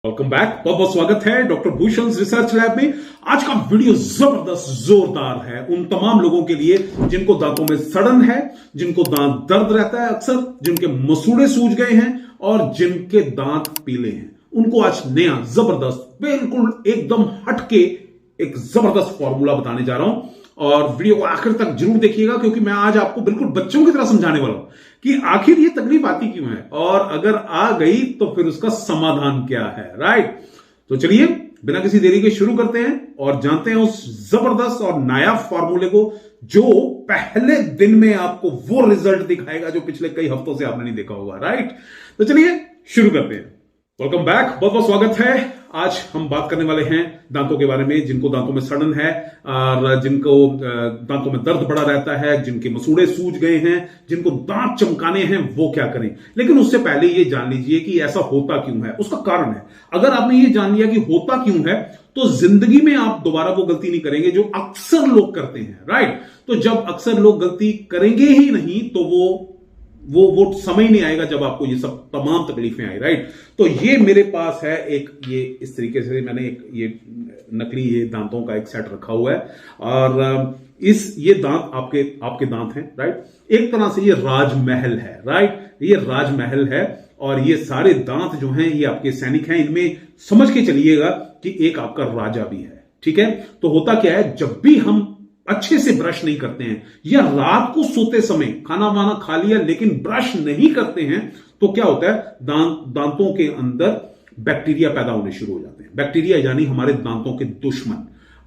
Welcome back. बहुत बहुत स्वागत है डॉक्टर भूषण रिसर्च लैब में। आज का वीडियो जबरदस्त जोरदार है उन तमाम लोगों के लिए जिनको दांतों में सड़न है, जिनको दांत दर्द रहता है अक्सर, जिनके मसूड़े सूज गए हैं और जिनके दांत पीले हैं। उनको आज नया जबरदस्त बिल्कुल एकदम हटके एक जबरदस्त फॉर्मूला बताने जा रहा हूं और वीडियो को आखिर तक जरूर देखिएगा क्योंकि मैं आज आपको बिल्कुल बच्चों की तरह समझाने वाला हूं कि आखिर ये तकलीफ आती क्यों है और अगर आ गई तो फिर उसका समाधान क्या है। राइट, तो चलिए बिना किसी देरी के शुरू करते हैं और जानते हैं उस जबरदस्त और नायाब फॉर्मूले को जो पहले दिन में आपको वो रिजल्ट दिखाएगा जो पिछले कई हफ्तों से आपने नहीं देखा होगा। राइट, तो चलिए शुरू करते हैं। वेलकम बैक, बहुत बहुत स्वागत है। आज हम बात करने वाले हैं दांतों के बारे में, जिनको दांतों में सड़न है और जिनको दांतों में दर्द बड़ा रहता है, जिनके मसूड़े सूज गए हैं, जिनको दांत चमकाने हैं, वो क्या करें। लेकिन उससे पहले ये जान लीजिए कि ऐसा होता क्यों है, उसका कारण है। अगर आपने ये जान लिया कि होता क्यों है तो जिंदगी में आप दोबारा वो गलती नहीं करेंगे जो अक्सर लोग करते हैं। राइट, तो जब अक्सर लोग गलती करेंगे ही नहीं तो वो समय नहीं आएगा जब आपको ये सब तमाम तकलीफें आई। राइट, तो ये मेरे पास है एक, ये इस तरीके से मैंने एक ये नकली ये दांतों का एक सेट रखा हुआ है और ये दांत आपके दांत हैं। राइट, एक तरह से ये राजमहल है। राइट, ये राजमहल है और ये सारे दांत जो हैं ये आपके सैनिक हैं। इनमें समझ के चलिएगा कि एक आपका राजा भी है। ठीक है, तो होता क्या है, जब भी हम अच्छे से ब्रश नहीं करते हैं या रात को सोते समय खाना वाना खा लिया लेकिन ब्रश नहीं करते हैं तो क्या होता है, दांतों के अंदर बैक्टीरिया पैदा होने शुरू हो जाते हैं। बैक्टीरिया यानी हमारे दांतों के दुश्मन।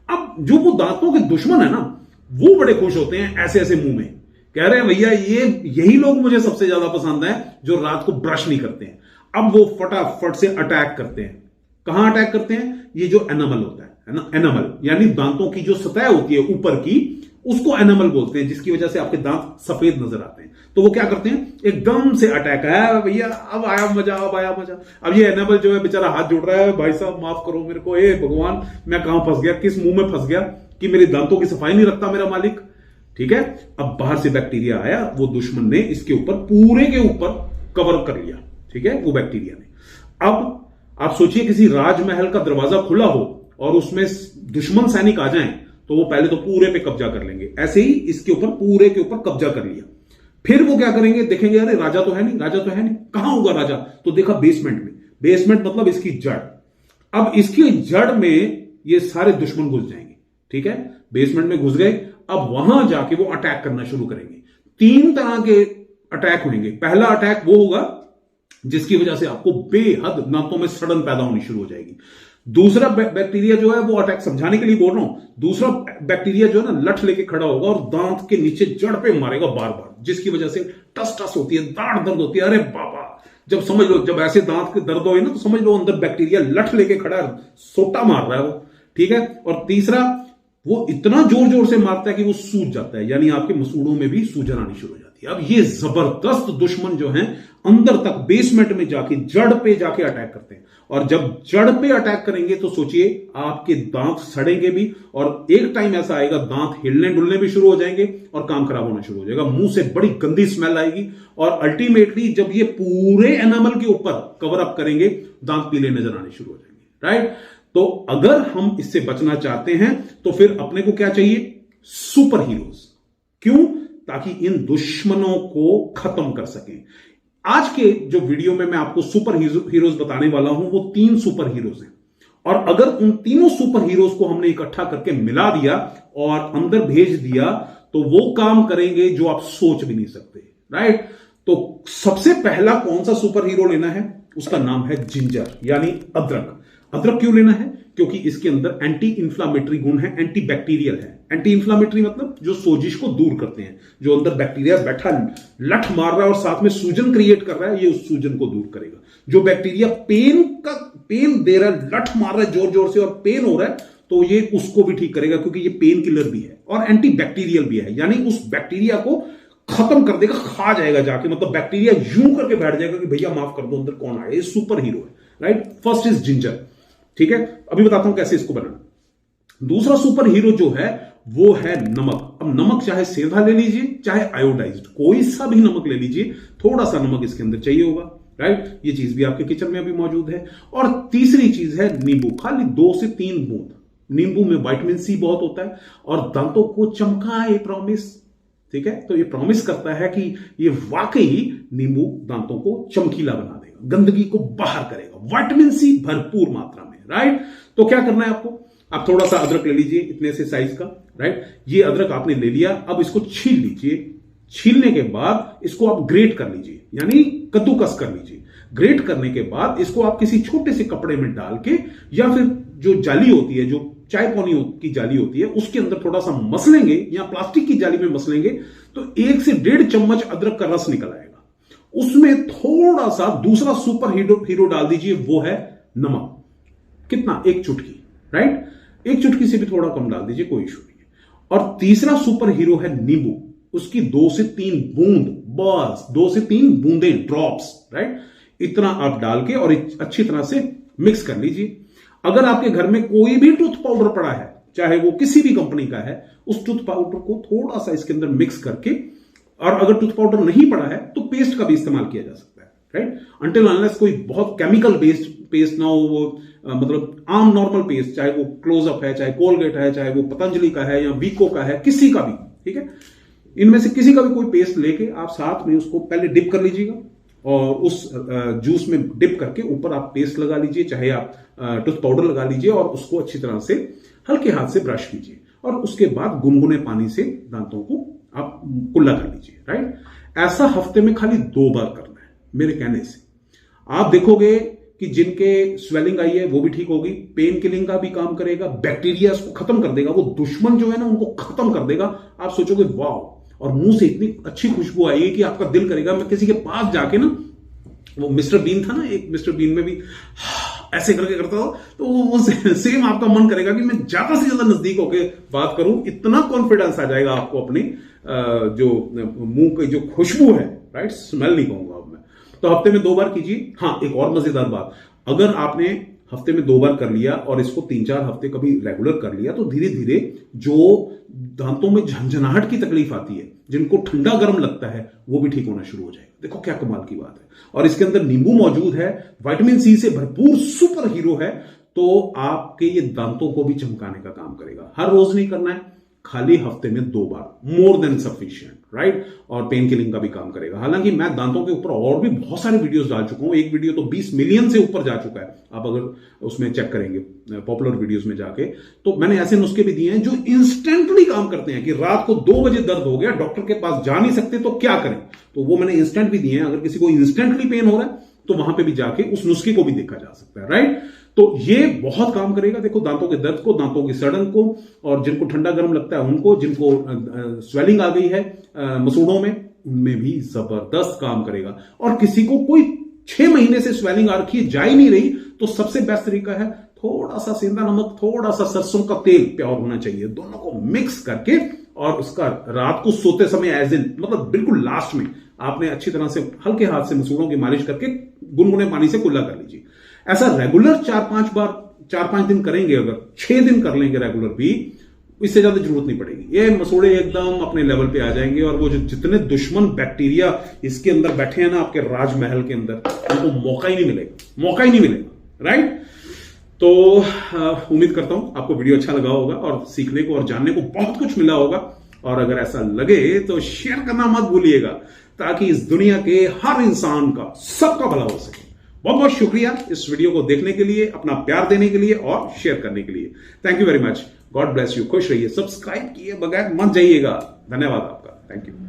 अब जो वो दांतों के दुश्मन है ना, वो बड़े खुश होते हैं ऐसे ऐसे मुंह में, कह रहे हैं भैया यही लोग मुझे सबसे ज्यादा पसंद है जो रात को ब्रश नहीं करते हैं। अब वो फटाफट से अटैक करते हैं। कहां अटैक करते हैं, ये जो एनामल होता है ना, एनामल यानी दांतों की जो सतह होती है ऊपर की, उसको एनामल बोलते हैं, जिसकी वजह से आपके दांत सफेद नजर आते हैं। तो वो क्या करते हैं, एकदम से अटैक है भैया, अब आया मजा, अब आया मजा। अब ये एनामल जो है बेचारा हाथ जोड़ रहा है, भाई साहब माफ करो मेरे को, ए भगवान मैं कहां फंस गया, किस मुंह में फंस गया कि मेरे दांतों की सफाई नहीं रखता मेरा मालिक। ठीक है, अब बाहर से बैक्टीरिया आया, वो दुश्मन ने इसके ऊपर पूरे के ऊपर कवर कर लिया। ठीक है, वो बैक्टीरिया ने। अब आप सोचिए किसी राजमहल का दरवाजा खुला हो और उसमें दुश्मन सैनिक आ जाएं तो वो पहले तो पूरे पे कब्जा कर लेंगे। ऐसे ही इसके ऊपर पूरे के ऊपर कब्जा कर लिया। फिर वो क्या करेंगे, देखेंगे अरे राजा तो है नहीं, राजा तो है नहीं, कहां होगा राजा, तो देखा बेसमेंट में। बेसमेंट मतलब इसकी जड़। अब इसकी जड़ में ये सारे दुश्मन घुस जाएंगे। ठीक है, बेसमेंट में घुस गए, अब वहां जाके वो अटैक करना शुरू करेंगे। 3 तरह के अटैक होंगे। पहला अटैक वो होगा जिसकी वजह से आपको बेहद दांतों में सड़न पैदा होनी शुरू हो जाएगी। दूसरा बैक्टीरिया जो है वो अटैक, समझाने के लिए बोल रहा हूं, दूसरा बैक्टीरिया जो है ना लठ लेके खड़ा होगा और दांत के नीचे जड़ पे मारेगा बार बार, जिसकी वजह से टस टस होती है, दांत दर्द होती है। अरे बाबा, जब समझ लो जब ऐसे दांत के दर्द हो ना तो समझ लो अंदर बैक्टीरिया लठ लेके खड़ा है, सोटा मार रहा है वो। ठीक है, और तीसरा वो इतना जोर जोर से मारता है कि वो सूज जाता है, यानी आपके मसूड़ों में भी सूजन आनी शुरू हो जाती है। अब ये जबरदस्त दुश्मन जो हैं अंदर तक बेसमेंट में जाके जड़ पे जाके अटैक करते हैं और जब जड़ पे अटैक करेंगे तो सोचिए आपके दांत सड़ेंगे भी और एक टाइम ऐसा आएगा दांत हिलने डुलने भी शुरू हो जाएंगे और काम खराब होना शुरू हो जाएगा। मुंह से बड़ी गंदी स्मेल आएगी और अल्टीमेटली जब ये पूरे एनामल के ऊपर कवर अप करेंगे दांत पीले नजर आने शुरू हो जाएंगे। राइट, तो अगर हम इससे बचना चाहते हैं तो फिर अपने को क्या चाहिए, सुपर हीरोज। क्यों, ताकि इन दुश्मनों को खत्म कर सकें। आज के जो वीडियो में मैं आपको सुपर हीरोज बताने वाला हूं वो 3 सुपर हीरोज हैं और अगर उन तीनों सुपर हीरोज को हमने इकट्ठा करके मिला दिया और अंदर भेज दिया तो वो काम करेंगे जो आप सोच भी नहीं सकते। राइट, तो सबसे पहला कौन सा सुपर हीरो लेना है, उसका नाम है जिंजर यानी अदरक। अदरक क्यों लेना है, क्योंकि इसके अंदर एंटी इंफ्लामेटरी गुण है, एंटी बैक्टीरियल है। एंटी इंफ्लामेटरी मतलब जो सोजिश को दूर करते हैं, जो अंदर बैक्टीरिया बैठा लठ मार रहा है और साथ में सूजन क्रिएट कर रहा है, ये उस सूजन को दूर करेगा। जो बैक्टीरिया पेन दे रहा है, लठ मार रहा है जोर जोर से और पेन हो रहा है, तो ये उसको भी ठीक करेगा क्योंकि ये पेन किलर भी है और एंटी बैक्टीरियल भी है, यानी उस बैक्टीरिया को खत्म कर देगा, खा जाएगा जाके। मतलब बैक्टीरिया यूं करके बैठ जाएगा कि भैया माफ कर दो अंदर कौन आया। ये सुपर हीरो है। Right, first is ginger. ठीक है, अभी बताता हूं कैसे इसको बनाना। दूसरा सुपर हीरो जो है वो है नमक। अब नमक चाहे सेंधा ले लीजिए चाहे आयोडाइज्ड, कोई सा भी नमक ले लीजिए, थोड़ा सा नमक इसके अंदर चाहिए होगा। राइट। ये चीज भी आपके किचन में अभी मौजूद है। और तीसरी चीज है नींबू, खाली 2 से 3 बूंद। नींबू में विटामिन सी बहुत होता है और दांतों को चमकाए, प्रॉमिस, ठीक है। तो ये प्रॉमिस करता है कि ये वाकई नींबू दांतों को चमकीला बना देगा, गंदगी को बाहर करेगा, विटामिन सी भरपूर मात्रा में, राइट। तो क्या करना है आपको, आप थोड़ा सा अदरक ले लीजिए, इतने से साइज का, राइट। ये अदरक आपने ले लिया, अब इसको छील लीजिए। छीलने के बाद इसको आप ग्रेट कर लीजिए, यानी कद्दूकस कर लीजिए। ग्रेट करने के बाद इसको आप किसी छोटे से कपड़े में डाल के, या फिर जो जाली होती है, जो चाय पानी की जाली होती है, उसके अंदर थोड़ा सा मसलेंगे, या प्लास्टिक की जाली में मसलेंगे, तो 1 से 1.5 चम्मच अदरक का रस निकल आएगा। उसमें थोड़ा सा दूसरा सुपर हीरो डाल दीजिए, वो है नमक। कितना, 1 चुटकी, राइट। 1 चुटकी से भी थोड़ा कम डाल दीजिए, कोई इशू नहीं है। और तीसरा सुपर हीरो है नींबू, उसकी 2 से 3 बूंद, बस 2 से 3 बूंदें, ड्रॉप्स, राइट। इतना आप डाल के और अच्छी तरह से मिक्स कर लीजिए। अगर आपके घर में कोई भी टूथ पाउडर पड़ा है, चाहे वो किसी भी कंपनी का है, उस टूथ पाउडर को थोड़ा सा इसके अंदर मिक्स करके, और अगर टूथ पाउडर नहीं पड़ा है तो पेस्ट का भी इस्तेमाल किया जा सकता है, राइट। अनटिल अनलेस कोई बहुत केमिकल बेस्ड पेस्ट ना हो, वो मतलब आम नॉर्मल पेस्ट, चाहे वो क्लोजअप है, चाहे कोलगेट है, चाहे वो पतंजलि का है या वीको का है, किसी का भी, ठीक है। इनमें से किसी का भी कोई पेस्ट लेके आप साथ में उसको पहले डिप कर लीजिएगा, और उस जूस में डिप करके ऊपर आप पेस्ट लगा लीजिए, चाहे आप टूथ पाउडर लगा लीजिए, और उसको अच्छी तरह से हल्के हाथ से ब्रश कीजिए, और उसके बाद गुनगुने पानी से दांतों को आप कुल्ला कर लीजिए, राइट। ऐसा हफ्ते में खाली 2 बार करना है मेरे कहने से। आप देखोगे कि जिनके स्वेलिंग आई है वो भी ठीक होगी, पेन किलिंग का भी काम करेगा, बैक्टीरिया को खत्म कर देगा, वो दुश्मन जो है ना उनको खत्म कर देगा। आप सोचोगे वाह, और मुंह से इतनी अच्छी खुशबू आएगी कि आपका दिल करेगा मैं किसी के पास जाके ना, वो मिस्टर बीन था ना, एक मिस्टर बीन में भी ऐसे करके करता हो, तो वो सेम आपका मन करेगा कि मैं ज्यादा से ज्यादा नजदीक होके बात करूं। इतना कॉन्फिडेंस आ जाएगा आपको अपनी जो मुंह की जो खुशबू है, राइट, स्मेल नहीं कहूंगा अब मैं। तो हफ्ते में 2 बार कीजिए। हाँ, एक और मजेदार बात, अगर आपने हफ्ते में 2 बार कर लिया और इसको 3-4 हफ्ते कभी रेगुलर कर लिया, तो धीरे धीरे जो दांतों में झंझनाहट की तकलीफ आती है, जिनको ठंडा गर्म लगता है, वो भी ठीक होना शुरू हो जाएगा। देखो क्या कमाल की बात है। और इसके अंदर नींबू मौजूद है, विटामिन सी से भरपूर सुपर हीरो है, तो आपके ये दांतों को भी चमकाने का काम करेगा। हर रोज नहीं करना है, खाली हफ्ते में 2 बार, मोर देन सफिशिएंट, राइट। और पेन किलिंग का भी काम करेगा। हालांकि मैं दांतों के ऊपर और भी बहुत सारे वीडियोस डाल चुका हूं, एक वीडियो तो 20 मिलियन से ऊपर जा चुका है, आप अगर उसमें चेक करेंगे पॉपुलर वीडियोस में जाके, तो मैंने ऐसे नुस्खे भी दिए हैं जो इंस्टेंटली काम करते हैं। कि रात को 2 बजे दर्द हो गया, डॉक्टर के पास जा नहीं सकते, तो क्या करें, तो वो मैंने इंस्टेंट भी दिए हैं। अगर किसी को इंस्टेंटली पेन हो रहा है तो वहां पे भी जाके उस नुस्खे को भी देखा जा सकता है, राइट। तो ये बहुत काम करेगा। देखो, दांतों के दर्द को, दांतों की सड़न को, और जिनको ठंडा गर्म लगता है उनको, जिनको स्वेलिंग आ गई है मसूड़ों में, उनमें भी जबरदस्त काम करेगा। और किसी को कोई 6 महीने से स्वेलिंग आ रखी है, जा ही नहीं रही, तो सबसे बेस्ट तरीका है थोड़ा सा सेंधा नमक, थोड़ा सा सरसों का तेल, प्योर होना चाहिए, दोनों को मिक्स करके, और उसका रात को सोते समय एज इन, मतलब बिल्कुल लास्ट में आपने अच्छी तरह से हल्के हाथ से मसूड़ों की मालिश करके गुनगुने पानी से कुल्ला कर लीजिए। ऐसा रेगुलर 4-5 दिन करेंगे, अगर 6 दिन कर लेंगे रेगुलर भी, इससे ज्यादा जरूरत नहीं पड़ेगी। ये मसूड़े एकदम अपने लेवल पे आ जाएंगे, और वो जो जितने दुश्मन बैक्टीरिया इसके अंदर बैठे हैं ना आपके राजमहल के अंदर, उनको मौका ही नहीं मिलेगा, राइट। तो उम्मीद करता हूं आपको वीडियो अच्छा लगा होगा, और सीखने को और जानने को बहुत कुछ मिला होगा। और अगर ऐसा लगे तो शेयर करना मत भूलिएगा, ताकि इस दुनिया के हर इंसान का, सबका भला हो सके। बहुत बहुत शुक्रिया इस वीडियो को देखने के लिए, अपना प्यार देने के लिए और शेयर करने के लिए। Thank you very much. God bless you. खुश रहिए, सब्सक्राइब किए बगैर मत जाइएगा। धन्यवाद आपका। Thank you.